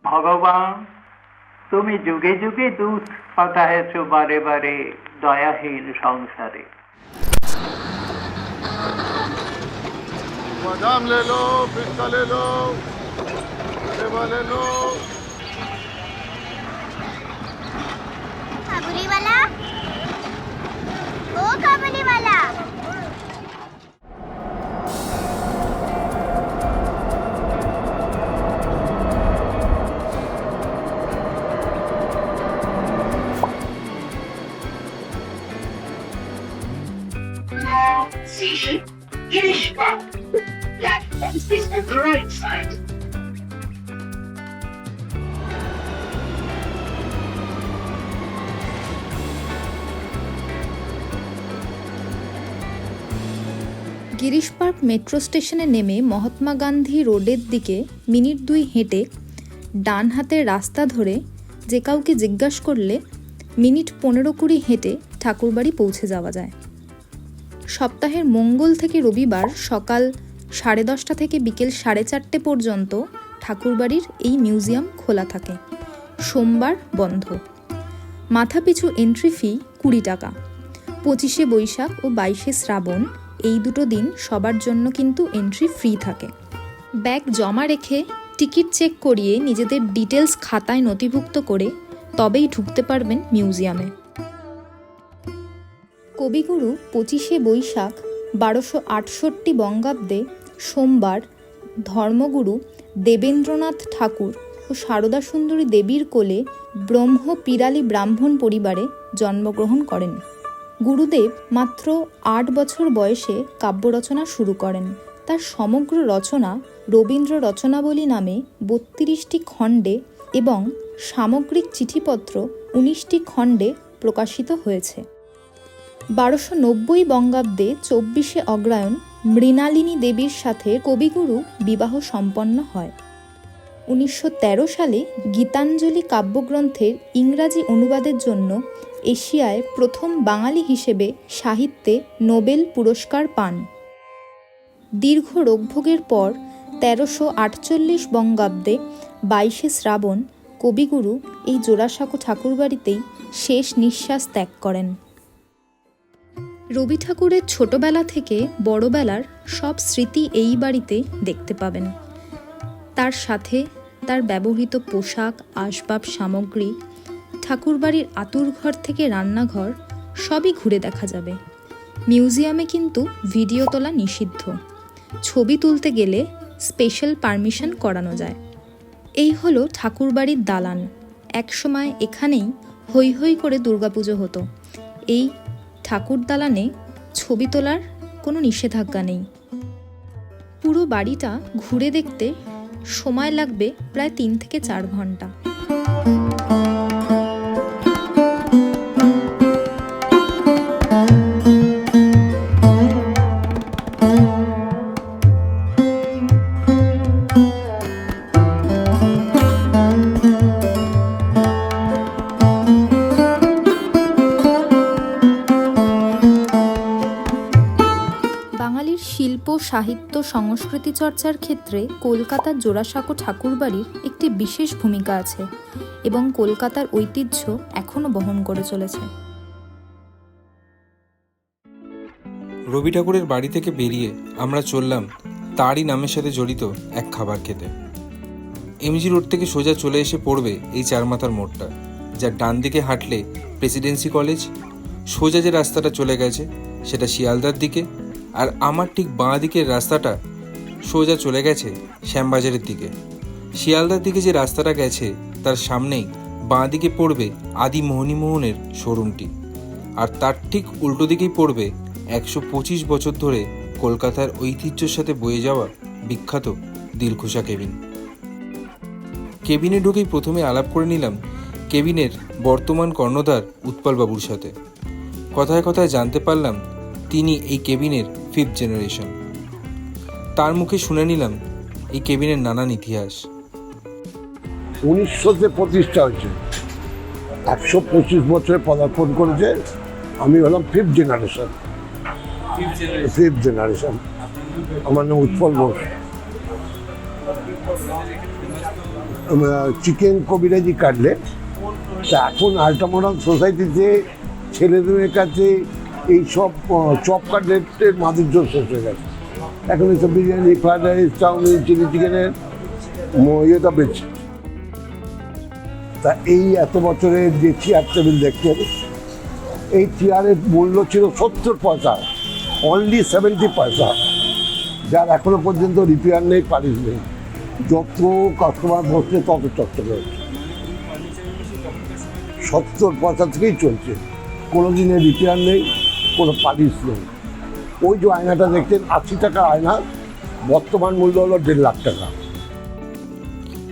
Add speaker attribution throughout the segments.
Speaker 1: ভগবান, তুমি যুগে যুগে দুধ পাঠায়েছ বারে বারে দয়াহীন সংসারে।
Speaker 2: बादाम ले लो, पिस्ता ले लो, सेवा ले लो।
Speaker 3: काबुली वाला, ओ काबुली वाला।
Speaker 4: Station Kirchberg. Platform is on the right side.
Speaker 5: Girish park metro স্টেশনে নেমে মহাত্মা গান্ধী রোডের দিকে মিনিট 2 হেঁটে ডান হাতের রাস্তা ধরে যে কাউকে জিজ্ঞাসা করলে মিনিট 15-20 হেঁটে ঠাকুরবাড়ি পৌঁছে যাওয়া যায়। সপ্তাহের মঙ্গল থেকে রবিবার সকাল 10:30 থেকে বিকেল 4:30 পর্যন্ত ঠাকুরবাড়ির এই মিউজিয়াম খোলা থাকে, সোমবার বন্ধ। মাথাপিছু এন্ট্রি ফি 20 টাকা। 25শে বৈশাখ ও 22শে শ্রাবণ এই দুটো দিন সবার জন্য কিন্তু এন্ট্রি ফ্রি থাকে। ব্যাগ জমা রেখে টিকিট চেক করিয়ে নিজেদের ডিটেলস খাতায় নথিভুক্ত করে তবেই ঢুকতে পারবেন মিউজিয়ামে। কবিগুরু 25শে বৈশাখ 1268 বঙ্গাব্দে সোমবার ধর্মগুরু দেবেন্দ্রনাথ ঠাকুর ও সারদা সুন্দরী দেবীর কোলে ব্রহ্ম পিরালি ব্রাহ্মণ পরিবারে জন্মগ্রহণ করেন। গুরুদেব মাত্র 8 বছর বয়সে কাব্য রচনা শুরু করেন। তার সমগ্র রচনা রবীন্দ্র রচনাবলী নামে 32টি খণ্ডে এবং সামগ্রিক চিঠিপত্র 19টি খণ্ডে প্রকাশিত হয়েছে। 1290 বঙ্গাব্দে 24শে অগ্রহায়ণ মৃণালিনী দেবীর সাথে কবিগুরু বিবাহ সম্পন্ন হয়। 1913 সালে গীতাঞ্জলি কাব্যগ্রন্থের ইংরাজি অনুবাদের জন্য এশিয়ায় প্রথম বাঙালি হিসেবে সাহিত্যে নোবেল পুরস্কার পান। দীর্ঘ রোগভোগের পর 1348 বঙ্গাব্দে 22শে শ্রাবণ কবিগুরু এই জোড়াসাঁকো ঠাকুরবাড়িতেই শেষ নিঃশ্বাস ত্যাগ করেন। রবি ঠাকুরের ছোটবেলা থেকে বড়বেলার সব স্মৃতি এই বাড়িতে দেখতে পাবেন। তার সাথে তার ব্যবহৃত পোশাক, আসবাব সামগ্রী, ঠাকুরবাড়ির আতুরঘর থেকে রান্নাঘর সবই ঘুরে দেখা যাবে। মিউজিয়ামে কিন্তু ভিডিও তোলা নিষিদ্ধ। ছবি তুলতে গেলে স্পেশাল পারমিশন করানো যায়। এই হলো ঠাকুরবাড়ির দালান। একসময় এখানেই হৈ হৈ করে দুর্গাপুজো হতো। এই ঠাকুর দালানে ছবি তোলার কোনো নিষেধাজ্ঞা নেই। পুরো বাড়িটা ঘুরে দেখতে সময় লাগবে প্রায় 3 থেকে 4 ঘন্টা। বাঙালির শিল্প, সাহিত্য, সংস্কৃতি চর্চার ক্ষেত্রে কলকাতার জোড়াসাঁকো ঠাকুরবাড়ির একটি বিশেষ ভূমিকা আছে এবং কলকাতার ঐতিহ্য এখনও বহন করে চলেছে।
Speaker 6: রবি ঠাকুরের বাড়ি থেকে বেরিয়ে আমরা চললাম তারই নামের সাথে জড়িত এক খাবার খেতে। এমজি রোড থেকে সোজা চলে এসে পড়বে এই চারমাথার মোড়টা, যার ডান দিকে হাঁটলে প্রেসিডেন্সি কলেজ, সোজা যে রাস্তাটা চলে গেছে সেটা শিয়ালদার দিকে, আর আমার ঠিক বাঁ দিকের রাস্তাটা সোজা চলে গেছে শ্যামবাজারের দিকে। শিয়ালদার দিকে যে রাস্তাটা গেছে তার সামনেই বাঁ দিকে পড়বে আদি মোহনীমোহনের শোরুমটি, আর তার ঠিক উল্টো দিকেই পড়বে 125 বছর ধরে কলকাতার ঐতিহ্যের সাথে বয়ে যাওয়া বিখ্যাত দিলখুশা কেবিন। কেবিনে ঢুকেই প্রথমে আলাপ করে নিলাম কেবিনের বর্তমান কর্ণধার উৎপলবাবুর সাথে। কথায় কথায় জানতে পারলাম তিনি এই কেবিনের 5th জেনারেশন। তার মুখে শুনে নিলাম এই কেবিনের নানান ইতিহাস।
Speaker 2: 1900-তে প্রতিষ্ঠা হয়েছে, 125 বছরে পদার্পণ করেছে। আমি হলাম 5th জেনারেশন। আমার নাম উৎপল ঘোষ। চিকেন কবিরাজি কাটলেট। তা এখন আল্ট্রা মডার্ন সোসাইটিতে ছেলেদের কাছে এই সব চপ কাটলেটের মাধুর্য শেষ হয়ে গেছে। এখন এইসব biryani, fried rice, chowmein, chilli চিকেনের ইয়েটা বেশি। তা এই এত বছরের যে চেয়ার টেবিল দেখছেন, এই চেয়ারের মূল্য ছিল 70 পয়সা, অনলি 70 পয়সা, যার এখনো পর্যন্ত রিপেয়ার নেই, পালিশ নেই। যত কাস্টমার বসছে তত চচ্চড়ে হচ্ছে। 70 পয়সা থেকেই চলছে, কোনো দিনের রিপেয়ার নেই, কোনো পালিশ নেই। ওই যে আয়নাটা দেখছেন 80 টাকা আয়না, বর্তমান মূল্য হলো 1.5 লাখ টাকা।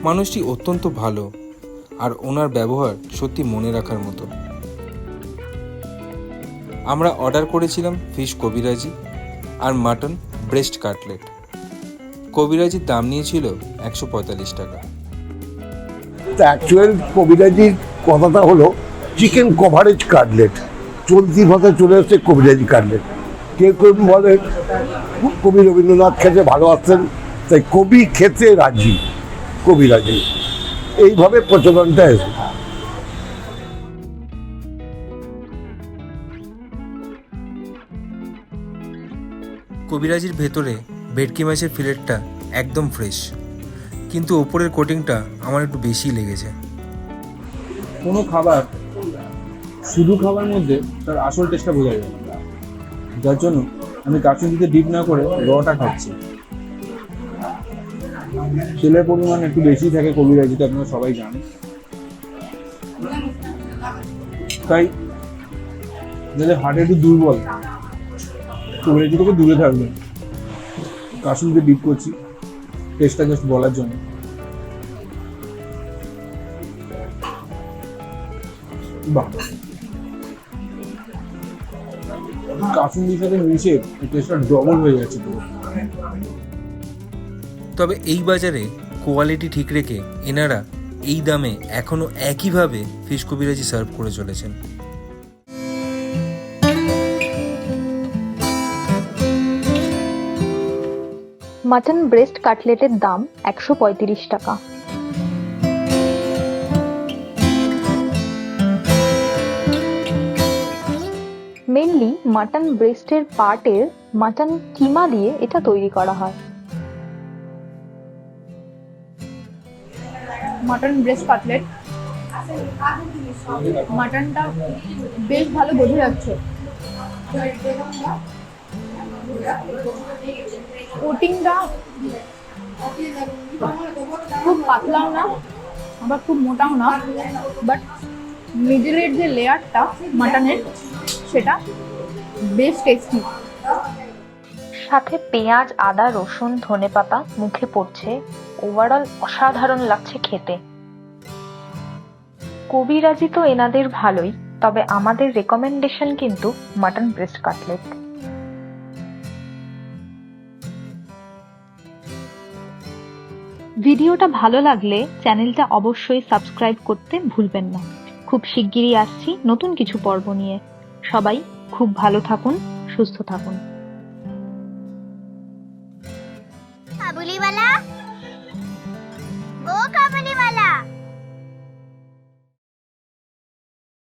Speaker 6: মানুষটি অত্যন্ত ভালো, আর ওনার ব্যবহার সত্যি মনে রাখার মতো। আমরা অর্ডার করেছিলাম ফিশ কবিরাজি আর মাটন ব্রেস্ট কাটলেট। কবিরাজির দাম নিয়েছিল 145 টাকা।
Speaker 2: তা অ্যাকচুয়াল কবিরাজির কথাটা হলো চিকেন কভারেজ কাটলেট, চলতি ভাষায় চলে আসছে কবিরাজি কাটলেট। কেউ কেউ বলে কবি রবীন্দ্রনাথ খেতে ভালোবাসতেন, তাই কবি খেতে রাজি, কবিরাজি, এইভাবে প্রচলনটা এসে।
Speaker 6: কবিরাজির ভেতরে ভেটকি মাছের ফিলেটটা একদম ফ্রেশ, কিন্তু ওপরের কোটিংটা আমার একটু বেশি লেগেছে।
Speaker 3: কোনো খাবার শুধু খাবার মধ্যে তার আসল টেস্টটা বোঝা যায়, যার জন্য আমি কাসুন্দিতে ডিপ না করে রটা খাচ্ছি। তেলের পরিমাণ একটু বেশি থাকে কবিরাজিতে, আপনারা সবাই জানেন। তাই যাদের হার্টে একটু দুর্বল, কবিরাজি থেকে দূরে থাকবেন। কাসুন্দিতে ডিপ করছি টেস্টটা জাস্ট বলার জন্য। বাহ, কাসুন্দির সাথে মিশে টেস্টটা ডবল হয়ে যাচ্ছে পুরো।
Speaker 6: তবে এই বাজারে কোয়ালিটি ঠিক রেখে এনারা এই দামে এখনও একইভাবে ফিশ কবিরাজি সার্ভ করে চলেছেন।
Speaker 5: মাটন ব্রেস্ট কাটলেটের দাম 135 টাকা। মেনলি মাটন ব্রেস্টের পার্টের মাটন কিমা দিয়ে এটা তৈরি করা হয়।
Speaker 7: মাটন ব্রেস্ট কাটলেট, মাটনটা বেশ ভালো বোঝা যাচ্ছে। কোটিংটা খুব পাতলাও না, আবার খুব মোটাও না, বাট মিডলের যে লেয়ারটা মাটনের, সেটা বেশ টেস্টি।
Speaker 5: সাথে পেঁয়াজ, আদা, রসুন, ধনেপাতা মুখে পড়ছে। ওভারঅল অসাধারণ লাগছে খেতে। কবিরাজি তো এনাদের ভালোই, তবে আমাদের রেকমেন্ডেশন কিন্তু মাটন ব্রেস্ট কাটলেট। ভিডিওটা ভালো লাগলে চ্যানেলটা অবশ্যই সাবস্ক্রাইব করতে ভুলবেন না। খুব শিগগিরই আসছি নতুন কিছু পর্ব নিয়ে। সবাই খুব ভালো থাকুন, সুস্থ থাকুন।